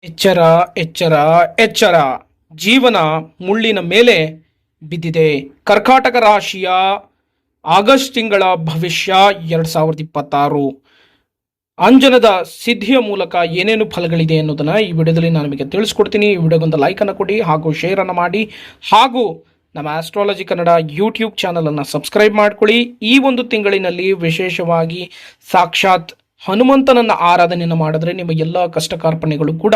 ಎಚ್ಚರ ಎಚ್ಚರ ಎಚ್ಚರ ಜೀವನ ಮುಳ್ಳಿನ ಮೇಲೆ ಬಿದ್ದಿದೆ. ಕರ್ಕಾಟಕ ರಾಶಿಯ ಆಗಸ್ಟ್ ತಿಂಗಳ ಭವಿಷ್ಯ 2026 ಅಂಜನದ ಸಿದ್ಧಿಯ ಮೂಲಕ ಏನೇನು ಫಲಗಳಿದೆ ಅನ್ನೋದನ್ನ ಈ ವಿಡಿಯೋದಲ್ಲಿ ನಾನು ನಿಮಗೆ ತಿಳಿಸ್ಕೊಡ್ತೀನಿ. ಈ ವಿಡಿಯೋಗೊಂದು ಲೈಕ್ ಅನ್ನು ಕೊಡಿ ಹಾಗೂ ಶೇರ್ ಅನ್ನು ಮಾಡಿ ಹಾಗೂ ನಮ್ಮ ಆಸ್ಟ್ರಾಲಜಿ ಕನ್ನಡ ಯೂಟ್ಯೂಬ್ ಚಾನಲ್ ಅನ್ನು ಸಬ್ಸ್ಕ್ರೈಬ್ ಮಾಡ್ಕೊಳ್ಳಿ. ಈ ಒಂದು ತಿಂಗಳಿನಲ್ಲಿ ವಿಶೇಷವಾಗಿ ಸಾಕ್ಷಾತ್ ಹನುಮಂತನನ್ನ ಆರಾಧನೆಯನ್ನು ಮಾಡಿದ್ರೆ ನಿಮ್ಮ ಎಲ್ಲ ಕಷ್ಟ ಕಾರ್ಪಣ್ಯಗಳು ಕೂಡ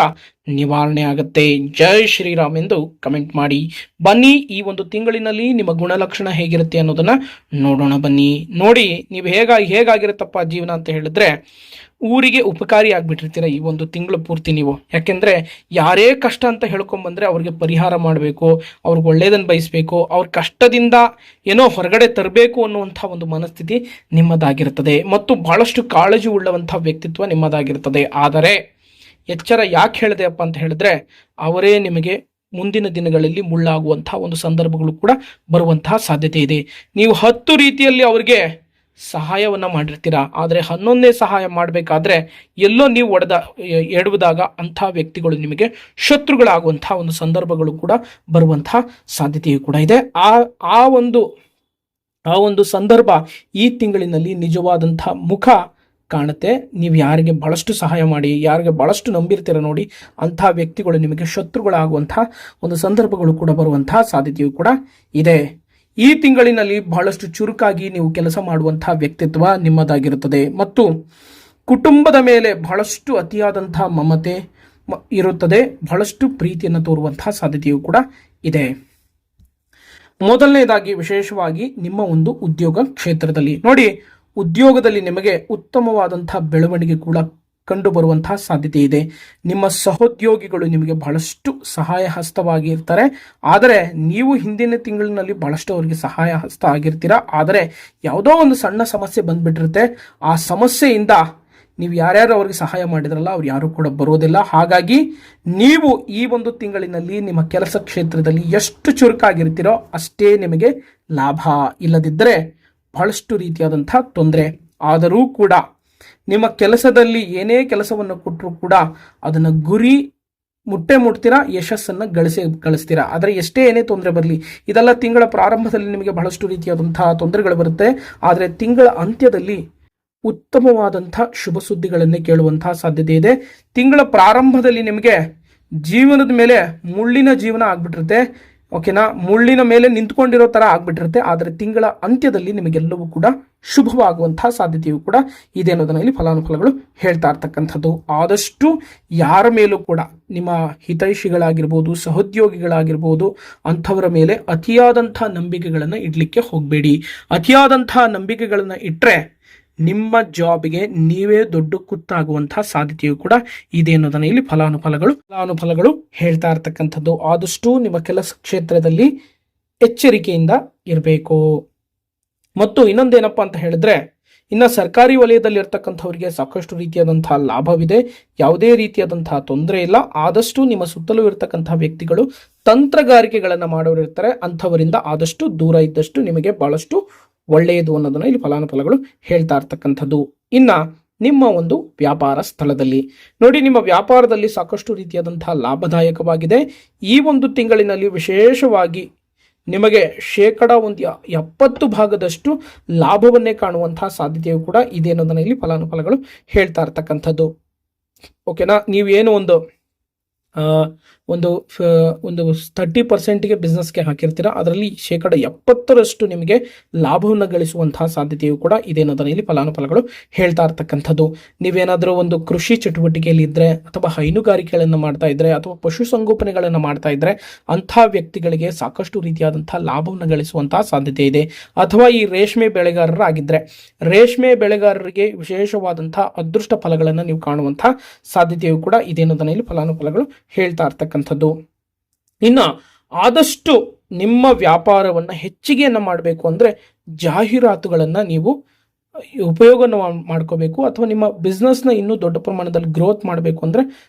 ನಿವಾರಣೆ ಆಗುತ್ತೆ. ಜೈ ಶ್ರೀರಾಮ್ ಎಂದು ಕಮೆಂಟ್ ಮಾಡಿ. ಬನ್ನಿ, ಈ ಒಂದು ತಿಂಗಳಿನಲ್ಲಿ ನಿಮ್ಮ ಗುಣಲಕ್ಷಣ ಹೇಗಿರುತ್ತೆ ಅನ್ನೋದನ್ನ ನೋಡೋಣ. ಬನ್ನಿ ನೋಡಿ, ನೀವು ಹೇಗಾಗಿರುತ್ತಪ್ಪ ಜೀವನ ಅಂತ ಹೇಳಿದ್ರೆ ಊರಿಗೆ ಉಪಕಾರಿ ಆಗ್ಬಿಟ್ಟಿರ್ತೀರ ಈ ಒಂದು ತಿಂಗಳು ಪೂರ್ತಿ ನೀವು. ಯಾಕೆಂದ್ರೆ ಯಾರೇ ಕಷ್ಟ ಅಂತ ಹೇಳ್ಕೊಂಡ್ಬಂದ್ರೆ ಅವ್ರಿಗೆ ಪರಿಹಾರ ಮಾಡಬೇಕು, ಅವ್ರಿಗೆ ಒಳ್ಳೇದನ್ನು ಬಯಸಬೇಕು, ಅವ್ರ ಕಷ್ಟದಿಂದ ಏನೋ ಹೊರಗಡೆ ತರಬೇಕು ಅನ್ನುವಂಥ ಒಂದು ಮನಸ್ಥಿತಿ ನಿಮ್ಮದಾಗಿರ್ತದೆ ಮತ್ತು ಬಹಳಷ್ಟು ಕಾಳಜಿ ಉಳ್ಳವಂಥ ವ್ಯಕ್ತಿತ್ವ ನಿಮ್ಮದಾಗಿರ್ತದೆ. ಆದರೆ ಎಚ್ಚರ ಯಾಕೆ ಹೇಳಿದೆ ಅಪ್ಪ ಅಂತ ಹೇಳಿದ್ರೆ ಅವರೇ ನಿಮಗೆ ಮುಂದಿನ ದಿನಗಳಲ್ಲಿ ಮುಳ್ಳಾಗುವಂತಹ ಒಂದು ಸಂದರ್ಭಗಳು ಕೂಡ ಬರುವಂತಹ ಸಾಧ್ಯತೆ ಇದೆ. ನೀವು 10 ರೀತಿಯಲ್ಲಿ ಅವರಿಗೆ ಸಹಾಯವನ್ನು ಮಾಡಿರ್ತೀರ, ಆದರೆ 11ನೇ ಸಹಾಯ ಮಾಡಬೇಕಾದ್ರೆ ಎಲ್ಲೋ ನೀವು ಎಡುವುದಾಗ ಅಂಥ ವ್ಯಕ್ತಿಗಳು ನಿಮಗೆ ಶತ್ರುಗಳಾಗುವಂತಹ ಒಂದು ಸಂದರ್ಭಗಳು ಕೂಡ ಬರುವಂತಹ ಸಾಧ್ಯತೆಯೂ ಕೂಡ ಇದೆ. ಆ ಒಂದು ಸಂದರ್ಭ ಈ ತಿಂಗಳಿನಲ್ಲಿ ನಿಜವಾದಂಥ ಮುಖ ಕಾಣುತ್ತೆ. ನೀವು ಯಾರಿಗೆ ಬಹಳಷ್ಟು ಸಹಾಯ ಮಾಡಿ, ಯಾರಿಗೆ ಬಹಳಷ್ಟು ನಂಬಿರ್ತೀರ ನೋಡಿ, ಅಂಥ ವ್ಯಕ್ತಿಗಳು ನಿಮಗೆ ಶತ್ರುಗಳಾಗುವಂತಹ ಒಂದು ಸಂದರ್ಭಗಳು ಕೂಡ ಬರುವಂತಹ ಸಾಧ್ಯತೆಯೂ ಕೂಡ ಇದೆ. ಈ ತಿಂಗಳಿನಲ್ಲಿ ಬಹಳಷ್ಟು ಚುರುಕಾಗಿ ನೀವು ಕೆಲಸ ಮಾಡುವಂತಹ ವ್ಯಕ್ತಿತ್ವ ನಿಮ್ಮದಾಗಿರುತ್ತದೆ ಮತ್ತು ಕುಟುಂಬದ ಮೇಲೆ ಬಹಳಷ್ಟು ಅತಿಯಾದಂತಹ ಮಮತೆ ಇರುತ್ತದೆ, ಬಹಳಷ್ಟು ಪ್ರೀತಿಯನ್ನು ತೋರುವಂತಹ ಸಾಧ್ಯತೆಯೂ ಕೂಡ ಇದೆ. ಮೊದಲನೇದಾಗಿ ವಿಶೇಷವಾಗಿ ನಿಮ್ಮ ಒಂದು ಉದ್ಯೋಗ ಕ್ಷೇತ್ರದಲ್ಲಿ ನೋಡಿ, ಉದ್ಯೋಗದಲ್ಲಿ ನಿಮಗೆ ಉತ್ತಮವಾದಂತಹ ಬೆಳವಣಿಗೆ ಕೂಡ ಕಂಡು ಬರುವಂತಹ ಸಾಧ್ಯತೆ ಇದೆ. ನಿಮ್ಮ ಸಹೋದ್ಯೋಗಿಗಳು ನಿಮಗೆ ಬಹಳಷ್ಟು ಸಹಾಯ ಹಸ್ತವಾಗಿರ್ತಾರೆ, ಆದರೆ ನೀವು ಹಿಂದಿನ ತಿಂಗಳಿನಲ್ಲಿ ಬಹಳಷ್ಟು ಅವರಿಗೆ ಸಹಾಯ ಹಸ್ತ ಆಗಿರ್ತೀರ. ಆದರೆ ಯಾವುದೋ ಒಂದು ಸಣ್ಣ ಸಮಸ್ಯೆ ಬಂದ್ಬಿಟ್ಟಿರುತ್ತೆ, ಆ ಸಮಸ್ಯೆಯಿಂದ ನೀವು ಯಾರ್ಯಾರು ಅವ್ರಿಗೆ ಸಹಾಯ ಮಾಡಿದ್ರಲ್ಲ ಅವ್ರು ಯಾರು ಕೂಡ ಬರೋದಿಲ್ಲ. ಹಾಗಾಗಿ ನೀವು ಈ ಒಂದು ತಿಂಗಳಿನಲ್ಲಿ ನಿಮ್ಮ ಕೆಲಸ ಕ್ಷೇತ್ರದಲ್ಲಿ ಎಷ್ಟು ಚುರುಕಾಗಿರ್ತೀರೋ ಅಷ್ಟೇ ನಿಮಗೆ ಲಾಭ. ಇಲ್ಲದಿದ್ದರೆ ಬಹಳಷ್ಟು ರೀತಿಯಾದಂತಹ ತೊಂದರೆ. ಆದರೂ ಕೂಡ ನಿಮ್ಮ ಕೆಲಸದಲ್ಲಿ ಏನೇ ಕೆಲಸವನ್ನು ಕೊಟ್ಟರೂ ಕೂಡ ಅದನ್ನು ಗುರಿ ಮುಟ್ತೀರಾ, ಯಶಸ್ಸನ್ನು ಗಳಿಸ್ತೀರಾ. ಆದರೆ ಎಷ್ಟೇ ಏನೇ ತೊಂದರೆ ಬರಲಿ, ಇದೆಲ್ಲ ತಿಂಗಳ ಪ್ರಾರಂಭದಲ್ಲಿ ನಿಮಗೆ ಬಹಳಷ್ಟು ರೀತಿಯಾದಂತಹ ತೊಂದರೆಗಳು ಬರುತ್ತೆ, ಆದರೆ ತಿಂಗಳ ಅಂತ್ಯದಲ್ಲಿ ಉತ್ತಮವಾದಂಥ ಶುಭ ಸುದ್ದಿಗಳನ್ನೇ ಕೇಳುವಂತಹ ಸಾಧ್ಯತೆ ಇದೆ. ತಿಂಗಳ ಪ್ರಾರಂಭದಲ್ಲಿ ನಿಮಗೆ ಜೀವನದ ಮೇಲೆ ಮುಳ್ಳಿನ ಜೀವನ ಆಗ್ಬಿಟ್ಟಿರುತ್ತೆ, ಓಕೆನಾ, ಮುಳ್ಳಿನ ಮೇಲೆ ನಿಂತ್ಕೊಂಡಿರೋ ಥರ ಆಗ್ಬಿಟ್ಟಿರುತ್ತೆ. ಆದರೆ ತಿಂಗಳ ಅಂತ್ಯದಲ್ಲಿ ನಿಮಗೆಲ್ಲವೂ ಕೂಡ ಶುಭವಾಗುವಂತಹ ಸಾಧ್ಯತೆಯೂ ಕೂಡ ಇದೆ ಅನ್ನೋದನ್ನ ಇಲ್ಲಿ ಫಲಾನುಫಲಗಳು ಹೇಳ್ತಾ ಇರ್ತಕ್ಕಂಥದ್ದು. ಆದಷ್ಟು ಯಾರ ಮೇಲೂ ಕೂಡ ನಿಮ್ಮ ಹಿತೈಷಿಗಳಾಗಿರ್ಬೋದು, ಸಹೋದ್ಯೋಗಿಗಳಾಗಿರ್ಬೋದು, ಅಂಥವರ ಮೇಲೆ ಅತಿಯಾದಂಥ ನಂಬಿಕೆಗಳನ್ನು ಇಡಲಿಕ್ಕೆ ಹೋಗಬೇಡಿ. ಅತಿಯಾದಂಥ ನಂಬಿಕೆಗಳನ್ನು ಇಟ್ಟರೆ ನಿಮ್ಮ ಜಾಬ್ಗೆ ನೀವೇ ದೊಡ್ಡ ಕುತ್ತಾಗುವಂತಹ ಸಾಧ್ಯತೆಯೂ ಕೂಡ ಇದೆ ಅನ್ನೋದನ್ನ ಇಲ್ಲಿ ಫಲಾನುಫಲಗಳು ಹೇಳ್ತಾ ಇರ್ತಕ್ಕಂಥದ್ದು. ಆದಷ್ಟು ನಿಮ್ಮ ಕೆಲಸ ಕ್ಷೇತ್ರದಲ್ಲಿ ಎಚ್ಚರಿಕೆಯಿಂದ ಇರಬೇಕು. ಮತ್ತು ಇನ್ನೊಂದೇನಪ್ಪ ಅಂತ ಹೇಳಿದ್ರೆ, ಇನ್ನು ಸರ್ಕಾರಿ ವಲಯದಲ್ಲಿ ಇರ್ತಕ್ಕಂಥವರಿಗೆ ಸಾಕಷ್ಟು ರೀತಿಯಾದಂತಹ ಲಾಭವಿದೆ, ಯಾವುದೇ ರೀತಿಯಾದಂತಹ ತೊಂದರೆ ಇಲ್ಲ. ಆದಷ್ಟು ನಿಮ್ಮ ಸುತ್ತಲೂ ಇರತಕ್ಕಂತಹ ವ್ಯಕ್ತಿಗಳು ತಂತ್ರಗಾರಿಕೆಗಳನ್ನು ಮಾಡೋರು ಇರ್ತಾರೆ, ಅಂಥವರಿಂದ ಆದಷ್ಟು ದೂರ ಇದ್ದಷ್ಟು ನಿಮಗೆ ಬಹಳಷ್ಟು ಒಳ್ಳೆಯದು ಅನ್ನೋದನ್ನ ಇಲ್ಲಿ ಫಲಾನುಫಲಗಳು ಹೇಳ್ತಾ ಇರ್ತಕ್ಕಂಥದ್ದು. ಇನ್ನ ನಿಮ್ಮ ಒಂದು ವ್ಯಾಪಾರ ಸ್ಥಳದಲ್ಲಿ ನೋಡಿ, ನಿಮ್ಮ ವ್ಯಾಪಾರದಲ್ಲಿ ಸಾಕಷ್ಟು ರೀತಿಯಾದಂತಹ ಲಾಭದಾಯಕವಾಗಿದೆ. ಈ ಒಂದು ತಿಂಗಳಿನಲ್ಲಿ ವಿಶೇಷವಾಗಿ ನಿಮಗೆ 70% ಲಾಭವನ್ನೇ ಕಾಣುವಂತಹ ಸಾಧ್ಯತೆಯು ಕೂಡ ಇದೆ ಅನ್ನೋದನ್ನ ಇಲ್ಲಿ ಫಲಾನುಫಲಗಳು ಹೇಳ್ತಾ ಇರ್ತಕ್ಕಂಥದ್ದು. ಓಕೆನಾ, ನೀವೇನು ಒಂದು 30%ಗೆ ಬಿಸ್ನೆಸ್ಗೆ ಹಾಕಿರ್ತೀರ, ಅದರಲ್ಲಿ 70% ನಿಮಗೆ ಲಾಭವನ್ನು ಗಳಿಸುವಂತಹ ಸಾಧ್ಯತೆಯು ಕೂಡ ಇದೆ ಅನ್ನೋದನ್ನ ಇಲ್ಲಿ ಫಲಾನುಫಲಗಳು ಹೇಳ್ತಾ ಇರ್ತಕ್ಕಂಥದ್ದು. ನೀವೇನಾದರೂ ಒಂದು ಕೃಷಿ ಚಟುವಟಿಕೆಯಲ್ಲಿ ಇದ್ರೆ, ಅಥವಾ ಹೈನುಗಾರಿಕೆಗಳನ್ನು ಮಾಡ್ತಾ ಇದ್ರೆ, ಅಥವಾ ಪಶುಸಂಗೋಪನೆಗಳನ್ನು ಮಾಡ್ತಾ ಇದ್ರೆ ಅಂಥ ವ್ಯಕ್ತಿಗಳಿಗೆ ಸಾಕಷ್ಟು ರೀತಿಯಾದಂತಹ ಲಾಭವನ್ನು ಗಳಿಸುವಂತಹ ಸಾಧ್ಯತೆ ಇದೆ. ಅಥವಾ ಈ ರೇಷ್ಮೆ ಬೆಳೆಗಾರರಾಗಿದ್ದರೆ ರೇಷ್ಮೆ ಬೆಳೆಗಾರರಿಗೆ ವಿಶೇಷವಾದಂತಹ ಅದೃಷ್ಟ ಫಲಗಳನ್ನು ನೀವು ಕಾಣುವಂತಹ ಸಾಧ್ಯತೆಯು ಕೂಡ ಇದೆ ಅನ್ನೋದನ್ನ ಇಲ್ಲಿ ಫಲಾನುಫಲಗಳು ಹೇಳ್ತಾ ಇರ್ತಕ್ಕಂಥದ್ದು. ಇನ್ನು ಆದಷ್ಟು ನಿಮ್ಮ ವ್ಯಾಪಾರವನ್ನು ಹೆಚ್ಚಿಗೆಯನ್ನು ಮಾಡಬೇಕು ಅಂದರೆ ಜಾಹೀರಾತುಗಳನ್ನು ನೀವು ಉಪಯೋಗವನ್ನು ಮಾಡ್ಕೋಬೇಕು. ಅಥವಾ ನಿಮ್ಮ ಬಿಸ್ನೆಸ್ನ ಇನ್ನೂ ದೊಡ್ಡ ಪ್ರಮಾಣದಲ್ಲಿ ಗ್ರೋತ್ ಮಾಡಬೇಕು ಅಂದರೆ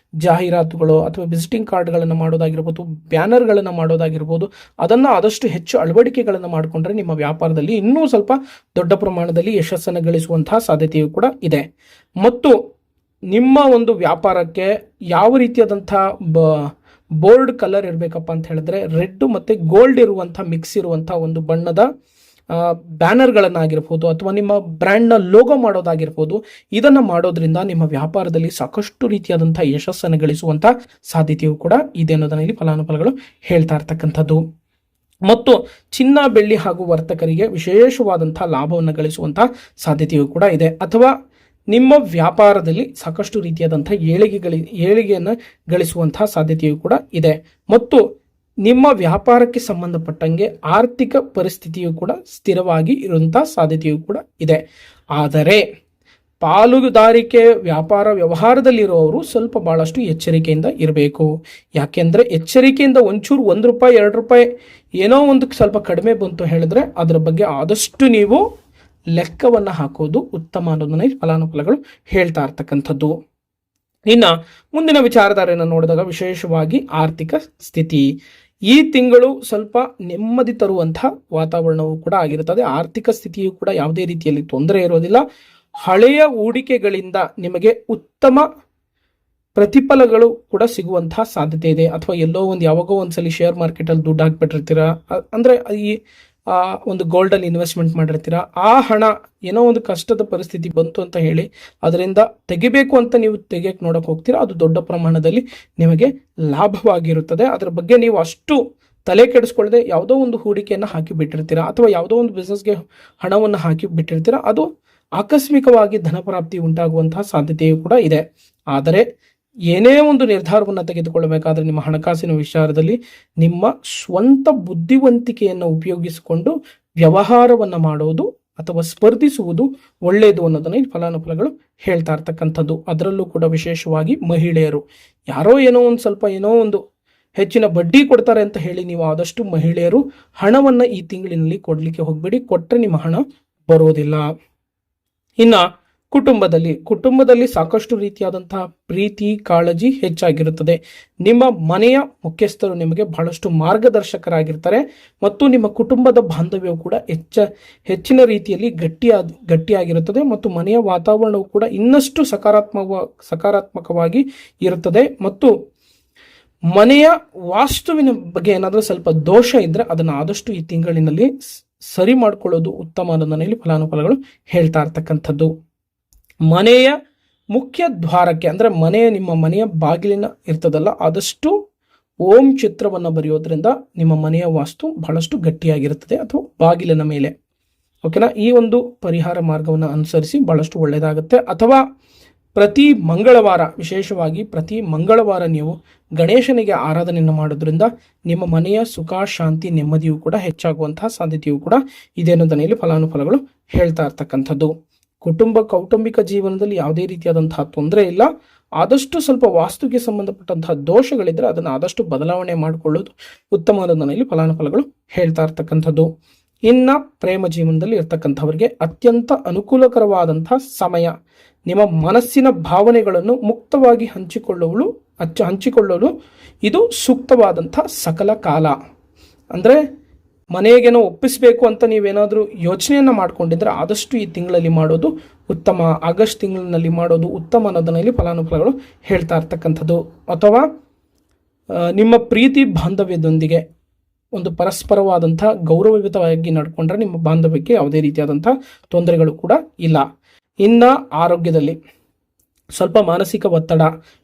ಜಾಹೀರಾತುಗಳು ಅಥವಾ ವಿಸಿಟಿಂಗ್ ಕಾರ್ಡ್ಗಳನ್ನು ಮಾಡೋದಾಗಿರ್ಬೋದು, ಬ್ಯಾನರ್ಗಳನ್ನು ಮಾಡೋದಾಗಿರ್ಬೋದು, ಅದನ್ನು ಆದಷ್ಟು ಹೆಚ್ಚು ಅಳವಡಿಕೆಗಳನ್ನು ಮಾಡಿಕೊಂಡ್ರೆ ನಿಮ್ಮ ವ್ಯಾಪಾರದಲ್ಲಿ ಇನ್ನೂ ಸ್ವಲ್ಪ ದೊಡ್ಡ ಪ್ರಮಾಣದಲ್ಲಿ ಯಶಸ್ಸನ್ನು ಗಳಿಸುವಂತಹ ಸಾಧ್ಯತೆಯೂ ಕೂಡ ಇದೆ. ಮತ್ತು ನಿಮ್ಮ ಒಂದು ವ್ಯಾಪಾರಕ್ಕೆ ಯಾವ ರೀತಿಯಾದಂಥ ಬೋರ್ಡ್ ಕಲರ್ ಇರಬೇಕಪ್ಪ ಅಂತ ಹೇಳಿದ್ರೆ ರೆಡ್ ಮತ್ತು ಗೋಲ್ಡ್ ಇರುವಂಥ ಮಿಕ್ಸ್ ಇರುವಂಥ ಒಂದು ಬಣ್ಣದ ಬ್ಯಾನರ್ಗಳನ್ನಾಗಿರ್ಬೋದು ಅಥವಾ ನಿಮ್ಮ ಬ್ರ್ಯಾಂಡ್ನ ಲೋಗೋ ಮಾಡೋದಾಗಿರ್ಬೋದು. ಇದನ್ನು ಮಾಡೋದ್ರಿಂದ ನಿಮ್ಮ ವ್ಯಾಪಾರದಲ್ಲಿ ಸಾಕಷ್ಟು ರೀತಿಯಾದಂಥ ಯಶಸ್ಸನ್ನು ಗಳಿಸುವಂಥ ಸಾಧ್ಯತೆಯೂ ಕೂಡ ಇದೆ ಅನ್ನೋದನ್ನ ಇಲ್ಲಿ ಫಲಾನುಫಲಗಳು ಹೇಳ್ತಾ ಇರ್ತಕ್ಕಂಥದ್ದು. ಮತ್ತು ಚಿನ್ನ ಬೆಳ್ಳಿ ಹಾಗೂ ವರ್ತಕರಿಗೆ ವಿಶೇಷವಾದಂಥ ಲಾಭವನ್ನು ಗಳಿಸುವಂಥ ಸಾಧ್ಯತೆಯೂ ಕೂಡ ಇದೆ. ಅಥವಾ ನಿಮ್ಮ ವ್ಯಾಪಾರದಲ್ಲಿ ಸಾಕಷ್ಟು ರೀತಿಯಾದಂಥ ಏಳಿಗೆಯನ್ನು ಗಳಿಸುವಂತಹ ಸಾಧ್ಯತೆಯೂ ಕೂಡ ಇದೆ. ಮತ್ತು ನಿಮ್ಮ ವ್ಯಾಪಾರಕ್ಕೆ ಸಂಬಂಧಪಟ್ಟಂಗೆ ಆರ್ಥಿಕ ಪರಿಸ್ಥಿತಿಯು ಕೂಡ ಸ್ಥಿರವಾಗಿ ಇರುವಂತಹ ಸಾಧ್ಯತೆಯೂ ಕೂಡ ಇದೆ. ಆದರೆ ಪಾಲುದಾರಿಕೆ ವ್ಯಾಪಾರ ವ್ಯವಹಾರದಲ್ಲಿರುವವರು ಸ್ವಲ್ಪ ಬಹಳಷ್ಟು ಎಚ್ಚರಿಕೆಯಿಂದ ಇರಬೇಕು. ಯಾಕೆಂದರೆ ಎಚ್ಚರಿಕೆಯಿಂದ ಒಂಚೂರು ₹1 ₹2 ಏನೋ ಒಂದು ಸ್ವಲ್ಪ ಕಡಿಮೆ ಬಂತು ಹೇಳಿದ್ರೆ ಅದರ ಬಗ್ಗೆ ಆದಷ್ಟು ನೀವು ಲೆಕ್ಕವನ್ನು ಹಾಕೋದು ಉತ್ತಮ ಅನ್ನೋದನ್ನ ಫಲಾನುಫಲಗಳು ಹೇಳ್ತಾ ಇರ್ತಕ್ಕಂಥದ್ದು. ಇನ್ನು ಮುಂದಿನ ವಿಚಾರಧಾರೆಯನ್ನು ನೋಡಿದಾಗ ವಿಶೇಷವಾಗಿ ಆರ್ಥಿಕ ಸ್ಥಿತಿ. ಈ ತಿಂಗಳು ಸ್ವಲ್ಪ ನೆಮ್ಮದಿ ತರುವಂತಹ ವಾತಾವರಣವೂ ಕೂಡ ಆಗಿರುತ್ತದೆ. ಆರ್ಥಿಕ ಸ್ಥಿತಿಯು ಕೂಡ ಯಾವುದೇ ರೀತಿಯಲ್ಲಿ ತೊಂದರೆ ಇರೋದಿಲ್ಲ. ಹಳೆಯ ಹೂಡಿಕೆಗಳಿಂದ ನಿಮಗೆ ಉತ್ತಮ ಪ್ರತಿಫಲಗಳು ಕೂಡ ಸಿಗುವಂತಹ ಸಾಧ್ಯತೆ ಇದೆ. ಅಥವಾ ಎಲ್ಲೋ ಒಂದು ಯಾವಾಗೋ ಒಂದ್ಸಲಿ ಶೇರ್ ಮಾರ್ಕೆಟಲ್ಲಿ ದುಡ್ಡು ಹಾಕ್ಬಿಟ್ಟಿರ್ತೀರಾ, ಅಂದರೆ ಈ ಒಂದು ಗೋಲ್ಡಲ್ಲಿ ಇನ್ವೆಸ್ಟ್ಮೆಂಟ್ ಮಾಡಿರ್ತೀರಾ, ಆ ಹಣ ಏನೋ ಒಂದು ಕಷ್ಟದ ಪರಿಸ್ಥಿತಿ ಬಂತು ಅಂತ ಹೇಳಿ ಅದರಿಂದ ತೆಗಿಬೇಕು ಅಂತ ನೀವು ತೆಗಿಯಕ್ಕೆ ನೋಡಕ್ಕೆ ಹೋಗ್ತೀರಾ, ಅದು ದೊಡ್ಡ ಪ್ರಮಾಣದಲ್ಲಿ ನಿಮಗೆ ಲಾಭವಾಗಿರುತ್ತದೆ. ಅದರ ಬಗ್ಗೆ ನೀವು ಅಷ್ಟು ತಲೆ ಕೆಡಿಸ್ಕೊಳ್ಳದೆ ಯಾವುದೋ ಒಂದು ಹೂಡಿಕೆಯನ್ನು ಹಾಕಿ ಬಿಟ್ಟಿರ್ತೀರಾ ಅಥವಾ ಯಾವುದೋ ಒಂದು ಬಿಸ್ನೆಸ್ಗೆ ಹಣವನ್ನು ಹಾಕಿ ಬಿಟ್ಟಿರ್ತೀರಾ, ಅದು ಆಕಸ್ಮಿಕವಾಗಿ ಧನಪ್ರಾಪ್ತಿ ಉಂಟಾಗುವಂತಹ ಸಾಧ್ಯತೆಯೂ ಕೂಡ ಇದೆ. ಆದರೆ ಏನೇ ಒಂದು ನಿರ್ಧಾರವನ್ನು ತೆಗೆದುಕೊಳ್ಳಬೇಕಾದ್ರೆ ನಿಮ್ಮ ಹಣಕಾಸಿನ ವಿಚಾರದಲ್ಲಿ ನಿಮ್ಮ ಸ್ವಂತ ಬುದ್ಧಿವಂತಿಕೆಯನ್ನು ಉಪಯೋಗಿಸಿಕೊಂಡು ವ್ಯವಹಾರವನ್ನು ಮಾಡೋದು ಅಥವಾ ಸ್ಪರ್ಧಿಸುವುದು ಒಳ್ಳೆಯದು ಅನ್ನೋದನ್ನ ಈ ಫಲಾನುಫಲಗಳು ಹೇಳ್ತಾ ಇರ್ತಕ್ಕಂಥದ್ದು. ಅದರಲ್ಲೂ ಕೂಡ ವಿಶೇಷವಾಗಿ ಮಹಿಳೆಯರು, ಯಾರೋ ಏನೋ ಒಂದು ಹೆಚ್ಚಿನ ಬಡ್ಡಿ ಕೊಡ್ತಾರೆ ಅಂತ ಹೇಳಿ ನೀವು ಆದಷ್ಟು ಮಹಿಳೆಯರು ಹಣವನ್ನು ಈ ತಿಂಗಳಿನಲ್ಲಿ ಕೊಡಲಿಕ್ಕೆ ಹೋಗಬೇಡಿ. ಕೊಟ್ಟರೆ ನಿಮ್ಮ ಹಣ ಬರೋದಿಲ್ಲ. ಇನ್ನು ಕುಟುಂಬದಲ್ಲಿ ಸಾಕಷ್ಟು ರೀತಿಯಾದಂತಹ ಪ್ರೀತಿ ಕಾಳಜಿ ಹೆಚ್ಚಾಗಿರುತ್ತದೆ. ನಿಮ್ಮ ಮನೆಯ ಮುಖ್ಯಸ್ಥರು ನಿಮಗೆ ಬಹಳಷ್ಟು ಮಾರ್ಗದರ್ಶಕರಾಗಿರ್ತಾರೆ ಮತ್ತು ನಿಮ್ಮ ಕುಟುಂಬದ ಬಾಂಧವ್ಯವು ಕೂಡ ಹೆಚ್ಚಿನ ರೀತಿಯಲ್ಲಿ ಗಟ್ಟಿಯಾಗಿರುತ್ತದೆ ಮತ್ತು ಮನೆಯ ವಾತಾವರಣವು ಕೂಡ ಇನ್ನಷ್ಟು ಸಕಾರಾತ್ಮಕವಾಗಿ ಇರುತ್ತದೆ. ಮತ್ತು ಮನೆಯ ವಾಸ್ತುವಿನ ಬಗ್ಗೆ ಏನಾದರೂ ಸ್ವಲ್ಪ ದೋಷ ಇದ್ರೆ ಅದನ್ನು ಆದಷ್ಟು ಈ ತಿಂಗಳಿನಲ್ಲಿ ಸರಿ ಮಾಡಿಕೊಳ್ಳೋದು ಉತ್ತಮ ಅನ್ನೋದನ್ನ ಇಲ್ಲಿ ಫಲಾನುಫಲಗಳು ಹೇಳ್ತಾ ಇರ್ತಕ್ಕಂಥದ್ದು. ಮನೆಯ ಮುಖ್ಯ ದ್ವಾರಕ್ಕೆ ಅಂದರೆ ನಿಮ್ಮ ಮನೆಯ ಬಾಗಿಲಿನ ಇರ್ತದಲ್ಲ, ಆದಷ್ಟು ಓಂ ಚಿತ್ರವನ್ನು ಬರೆಯೋದ್ರಿಂದ ನಿಮ್ಮ ಮನೆಯ ವಾಸ್ತು ಬಹಳಷ್ಟು ಗಟ್ಟಿಯಾಗಿರುತ್ತದೆ. ಅಥವಾ ಬಾಗಿಲಿನ ಮೇಲೆ, ಓಕೆನಾ, ಈ ಒಂದು ಪರಿಹಾರ ಮಾರ್ಗವನ್ನು ಅನುಸರಿಸಿ ಬಹಳಷ್ಟು ಒಳ್ಳೆಯದಾಗುತ್ತೆ. ಅಥವಾ ವಿಶೇಷವಾಗಿ ಪ್ರತಿ ಮಂಗಳವಾರ ನೀವು ಗಣೇಶನಿಗೆ ಆರಾಧನೆಯನ್ನು ಮಾಡೋದ್ರಿಂದ ನಿಮ್ಮ ಮನೆಯ ಸುಖ ಶಾಂತಿ ನೆಮ್ಮದಿಯೂ ಕೂಡ ಹೆಚ್ಚಾಗುವಂತಹ ಸಾಧ್ಯತೆಯೂ ಕೂಡ ಇದೆ ಅನ್ನೋದನ್ನ ಇಲ್ಲಿ ಫಲಾನುಫಲಗಳು ಹೇಳ್ತಾ ಇರ್ತಕ್ಕಂಥದ್ದು. ಕೌಟುಂಬಿಕ ಜೀವನದಲ್ಲಿ ಯಾವುದೇ ರೀತಿಯಾದಂತಹ ತೊಂದರೆ ಇಲ್ಲ. ಆದಷ್ಟು ಸ್ವಲ್ಪ ವಾಸ್ತುಗೆ ಸಂಬಂಧಪಟ್ಟಂತಹ ದೋಷಗಳಿದ್ರೆ ಅದನ್ನು ಆದಷ್ಟು ಬದಲಾವಣೆ ಮಾಡಿಕೊಳ್ಳೋದು ಉತ್ತಮ ಅನ್ನೋದನ್ನ ಇಲ್ಲಿ ಫಲಾನುಫಲಗಳು ಹೇಳ್ತಾ ಇರ್ತಕ್ಕಂಥದ್ದು. ಇನ್ನ ಪ್ರೇಮ ಜೀವನದಲ್ಲಿ ಇರ್ತಕ್ಕಂಥವರಿಗೆ ಅತ್ಯಂತ ಅನುಕೂಲಕರವಾದಂತಹ ಸಮಯ. ನಿಮ್ಮ ಮನಸ್ಸಿನ ಭಾವನೆಗಳನ್ನು ಮುಕ್ತವಾಗಿ ಹಂಚಿಕೊಳ್ಳಲು ಇದು ಸೂಕ್ತವಾದಂಥ ಸಕಲ ಕಾಲ. ಅಂದರೆ ಮನೆಗೇನೋ ಒಪ್ಪಿಸಬೇಕು ಅಂತ ನೀವೇನಾದರೂ ಯೋಚನೆಯನ್ನು ಮಾಡ್ಕೊಂಡಿದ್ರೆ ಆದಷ್ಟು ಈ ತಿಂಗಳಲ್ಲಿ ಮಾಡೋದು ಉತ್ತಮ. ಆಗಸ್ಟ್ ತಿಂಗಳಿನಲ್ಲಿ ಮಾಡೋದು ಉತ್ತಮ ಅನ್ನೋದನ್ನ ಇಲ್ಲಿ ಫಲಾನುಫಲಗಳು ಹೇಳ್ತಾ ಇರ್ತಕ್ಕಂಥದ್ದು. ಅಥವಾ ನಿಮ್ಮ ಪ್ರೀತಿ ಬಾಂಧವ್ಯದೊಂದಿಗೆ ಒಂದು ಪರಸ್ಪರವಾದಂಥ ಗೌರವಯುತವಾಗಿ ನಡ್ಕೊಂಡ್ರೆ ನಿಮ್ಮ ಬಾಂಧವ್ಯಕ್ಕೆ ಯಾವುದೇ ರೀತಿಯಾದಂಥ ತೊಂದರೆಗಳು ಕೂಡ ಇಲ್ಲ. ಇನ್ನು ಆರೋಗ್ಯದಲ್ಲಿ ಸ್ವಲ್ಪ ಮಾನಸಿಕ ಒತ್ತಡ,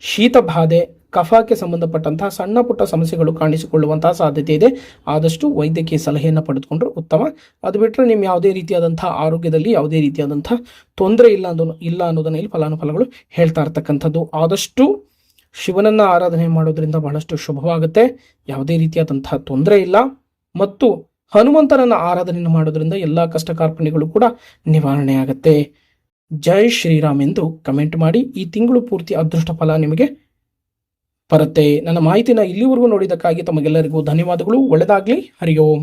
ಶೀತ ಬಾಧೆ, ಕಫಕ್ಕೆ ಸಂಬಂಧಪಟ್ಟಂತಹ ಸಣ್ಣ ಪುಟ್ಟ ಸಮಸ್ಯೆಗಳು ಕಾಣಿಸಿಕೊಳ್ಳುವಂತಹ ಸಾಧ್ಯತೆ ಇದೆ. ಆದಷ್ಟು ವೈದ್ಯಕೀಯ ಸಲಹೆಯನ್ನು ಪಡೆದುಕೊಂಡ್ರೆ ಉತ್ತಮ. ಅದು ಬಿಟ್ಟರೆ ನಿಮ್ಮ ಯಾವುದೇ ರೀತಿಯಾದಂತಹ ಆರೋಗ್ಯದಲ್ಲಿ ಯಾವುದೇ ರೀತಿಯಾದಂತಹ ತೊಂದರೆ ಇಲ್ಲ ಅನ್ನೋದನ್ನ ಇಲ್ಲಿ ಫಲಾನುಫಲಗಳು ಹೇಳ್ತಾ ಇರ್ತಕ್ಕಂಥದ್ದು. ಆದಷ್ಟು ಶಿವನನ್ನ ಆರಾಧನೆ ಮಾಡೋದ್ರಿಂದ ಬಹಳಷ್ಟು ಶುಭವಾಗುತ್ತೆ, ಯಾವುದೇ ರೀತಿಯಾದಂತಹ ತೊಂದರೆ ಇಲ್ಲ. ಮತ್ತು ಹನುಮಂತನನ್ನ ಆರಾಧನೆಯನ್ನು ಮಾಡೋದ್ರಿಂದ ಎಲ್ಲ ಕಷ್ಟ ಕಾರ್ಪಣ್ಯಗಳು ಕೂಡ ನಿವಾರಣೆ ಆಗುತ್ತೆ. ಜೈ ಶ್ರೀರಾಮ್ ಎಂದು ಕಮೆಂಟ್ ಮಾಡಿ. ಈ ತಿಂಗಳು ಪೂರ್ತಿ ಅದೃಷ್ಟ ಫಲ ನಿಮಗೆ ಬರುತ್ತೆ. ನನ್ನ ಮಾಹಿತಿನ ಇಲ್ಲಿವರೆಗೂ ನೋಡಿದ್ದಕ್ಕಾಗಿ ತಮಗೆಲ್ಲರಿಗೂ ಧನ್ಯವಾದಗಳು. ಒಳ್ಳೆಯದಾಗಲಿ. ಹರಿ ಓಂ.